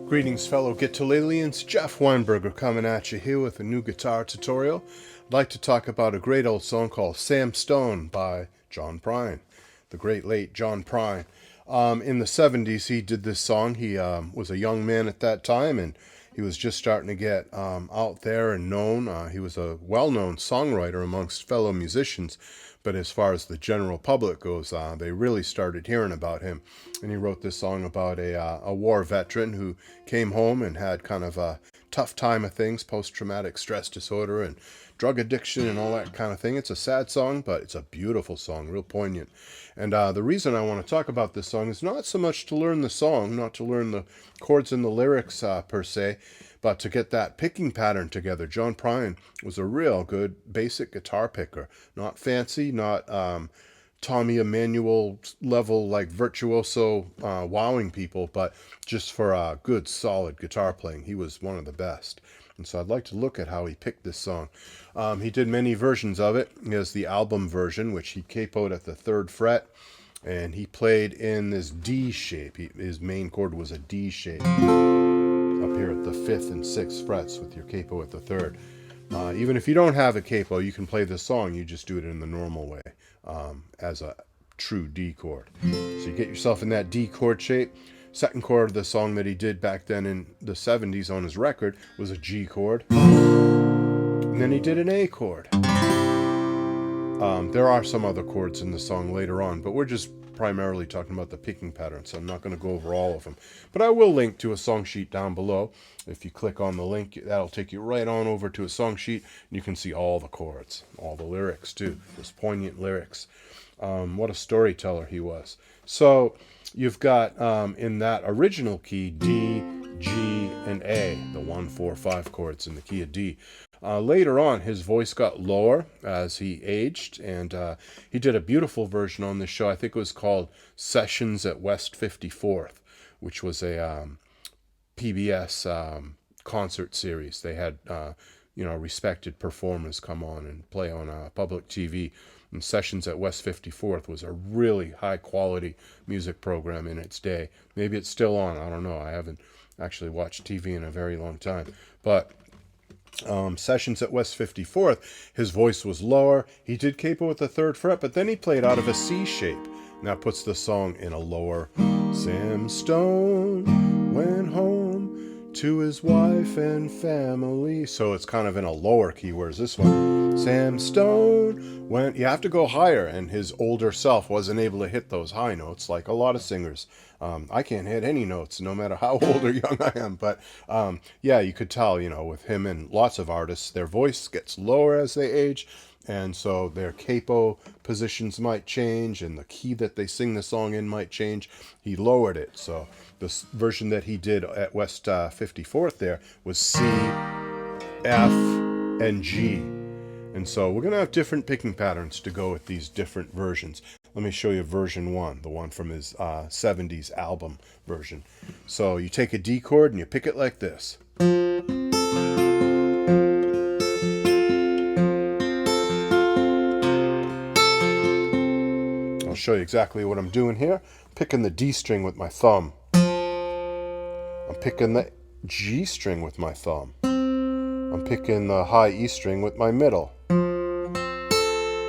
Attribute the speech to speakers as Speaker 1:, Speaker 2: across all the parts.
Speaker 1: Greetings, fellow guitaralians. Jeff Weinberger coming at you here with a new guitar tutorial. I'd like to talk about a great old song called Sam Stone by John Prine, the great late John Prine. In the 70s, he did this song. He was a young man at that time, and he was just starting to get out there and known. He was a well-known songwriter amongst fellow musicians, but as far as the general public goes, they really started hearing about him. And he wrote this song about a war veteran who came home and had kind of a tough time of things, post-traumatic stress disorder and drug addiction and all that kind of thing. It's a sad song, but it's a beautiful song, real poignant. And the reason I want to talk about this song is not so much to learn the song, not to learn the chords and the lyrics per se, but to get that picking pattern together. John Prine was a real good basic guitar picker. Not fancy, not Tommy Emmanuel level, like virtuoso wowing people, but just for good solid guitar playing. He was one of the best. And so I'd like to look at how he picked this song. He did many versions of it. He has the album version, which he capoed at the 3rd fret, and he played in this D shape. His main chord was a D shape up here at the 5th and 6th frets with your capo at the 3rd. Even if you don't have a capo, you can play this song. You just do it in the normal way as a true D chord. So you get yourself in that D chord shape. Second chord of the song that he did back then in the 70s on his record was a G chord. And then he did an A chord. There are some other chords in the song later on, but we're just primarily talking about the picking pattern, so I'm not going to go over all of them. But I will link to a song sheet down below. If you click on the link, that'll take you right on over to a song sheet, and you can see all the chords, all the lyrics too, those poignant lyrics. What a storyteller he was. So you've got in that original key D, G, and A, the 1, 4, 5 chords in the key of D. Later on, his voice got lower as he aged, and he did a beautiful version on this show. I think it was called Sessions at West 54th, which was a PBS concert series. They had respected performers come on and play on public TV. And Sessions at West 54th was a really high-quality music program in its day. Maybe it's still on. I don't know. I haven't actually watched TV in a very long time. But Sessions at West 54th, his voice was lower. He did capo at the 3rd fret, but then he played out of a C shape. And that puts the song in a lower. Sam Stone went home to his wife and family. So it's kind of in a lower key, whereas this one, Sam Stone went, you have to go higher, and his older self wasn't able to hit those high notes like a lot of singers. I can't hit any notes, no matter how old or young I am. But yeah, you could tell, with him and lots of artists, their voice gets lower as they age. And so their capo positions might change, and the key that they sing the song in might change. He lowered it. So this version that he did at West 54th there was C, F, and G. And so we're going to have different picking patterns to go with these different versions. Let me show you version 1, the one from his 70s album version. So you take a D chord and you pick it like this. I'll show you exactly what I'm doing here. Picking the D string with my thumb. I'm picking the G string with my thumb. I'm picking the high E string with my middle.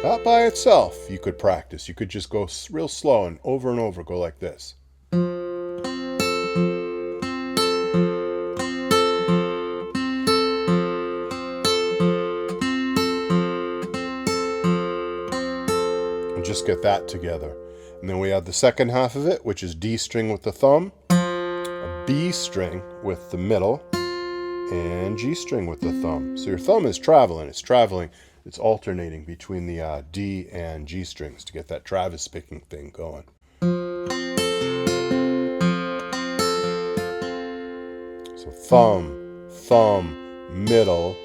Speaker 1: That by itself, you could practice. You could just go real slow and over go like this. And just get that together. And then we have the second half of it, which is D string with the thumb, a B string with the middle, and G string with the thumb. So your thumb is traveling. It's alternating between the D and G strings to get that Travis picking thing going. So thumb, middle,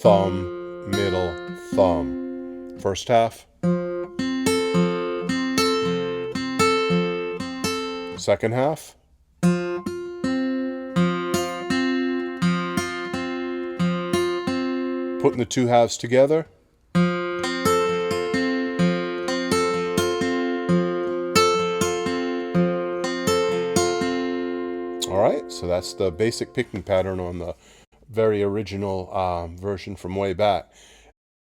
Speaker 1: thumb, middle, thumb. First half. Second half. Putting the two halves together. Alright, so that's the basic picking pattern on the very original version from way back.